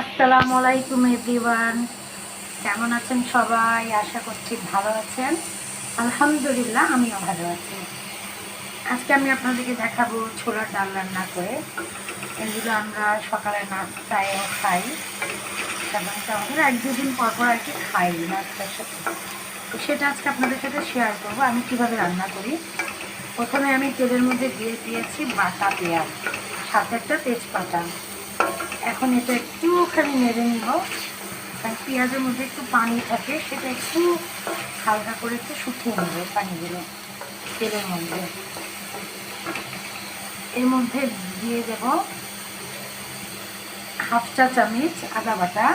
আসসালামু আলাইকুম এভরিওয়ান, কেমন আছেন সবাই? আশা করছি ভালো আছেন। আলহামদুলিল্লাহ আমিও ভালো আছি। আজকে আমি আপনাদেরকে দেখাবো ছোলার ডাল রান্না করে। এগুলো আমরা সকালে নাস্তায়ও খাই এবং আমাদের এক দুদিন পর পর আর কি খাই নাস্তার সাথে। তো সেটা আজকে আপনাদের সাথে শেয়ার করবো আমি কীভাবে রান্না করি। প্রথমে আমি তেলের মধ্যে দিয়ে দিয়েছি বাটা পেঁয়াজ, সাথে একটা তেজপাতা। এখন এটা একটুখানি নেড়ে নিব, কারণ পেঁয়াজের মধ্যে একটু পানি থাকে, সেটা একটু হালকা করে একটু শুকিয়ে নেব পানিগুলো তেলের মধ্যে। এর মধ্যে দিয়ে দেব হাফ চা চামচ আদা বাটা,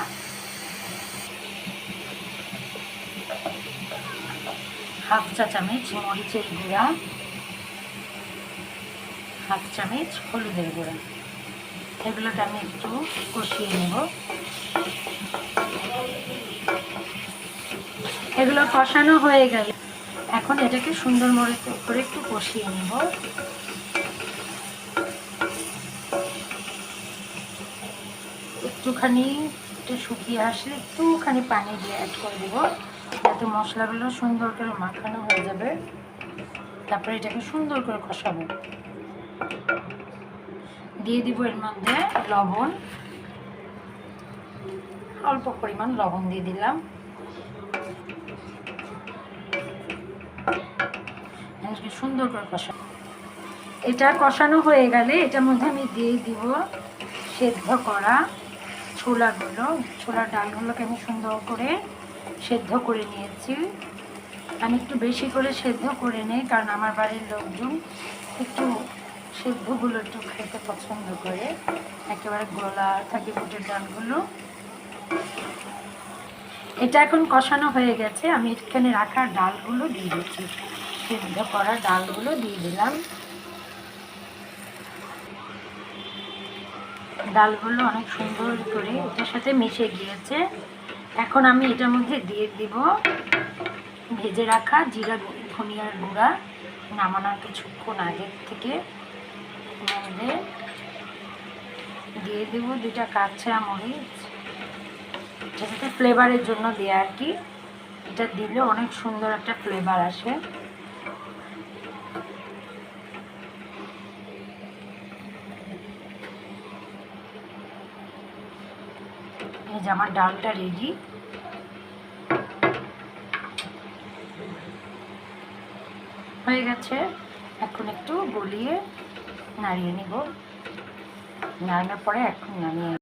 হাফ চা চামচ মরিচের গুঁড়া, হাফ চামচ হলুদের গুঁড়া। এগুলোকে আমি একটু কষিয়ে নেব। এগুলো কষানো হয়ে গেলে এখন এটাকে সুন্দর করে একটু কষিয়ে নেব। একটুখানি একটু শুকিয়ে আসলে একটুখানি পানি দিয়ে অ্যাড করে দেবো, যাতে মশলাগুলো সুন্দর করে মাখানো হয়ে যাবে। তারপরে এটাকে সুন্দর করে কষাবো। দিয়ে দিব এর মধ্যে লবণ, অল্প পরিমাণ লবণ দিয়ে দিলাম। সুন্দর করে কষাবো। এটা কষানো হয়ে গেলে এটার মধ্যে আমি দিয়ে দিব সেদ্ধ করা ছোলাগুলো। ছোলার ডালগুলোকে আমি সুন্দর করে সেদ্ধ করে নিয়েছি। আমি একটু বেশি করে সেদ্ধ করে নিই, কারণ আমার বাড়ির লোকজন একটু সেদ্ধগুলো একটু খেতে পছন্দ করে, একেবারে গোলা থাকে বুটের ডালগুলো। এটা এখন কষানো হয়ে গেছে, আমি এখানে রাখা ডালগুলো দিয়ে দিচ্ছি। সেদ্ধ করা ডালগুলো দিয়ে দিলাম। ডালগুলো অনেক সুন্দর করে এটার সাথে মিশে গিয়েছে। এখন আমি এটার মধ্যে দিয়ে দিব ভেজে রাখা জিরা ধনিয়ার গুঁড়া, নামানোর কিছুক্ষণ আগের থেকে। মধ্যে দিয়ে দেব 2টা কাঁচা মরিচ, যেটাতে ফ্লেভারের জন্য দেয়া আর কি। এটা দিলে অনেক সুন্দর একটা ফ্লেভার আসে। এই যে আমার ডালটা রেডি। হয়ে গেছে। এখন একটু গলিয়ে নাড়িয়ে নিব। নাড়ানোর পরে এখন নামিয়ে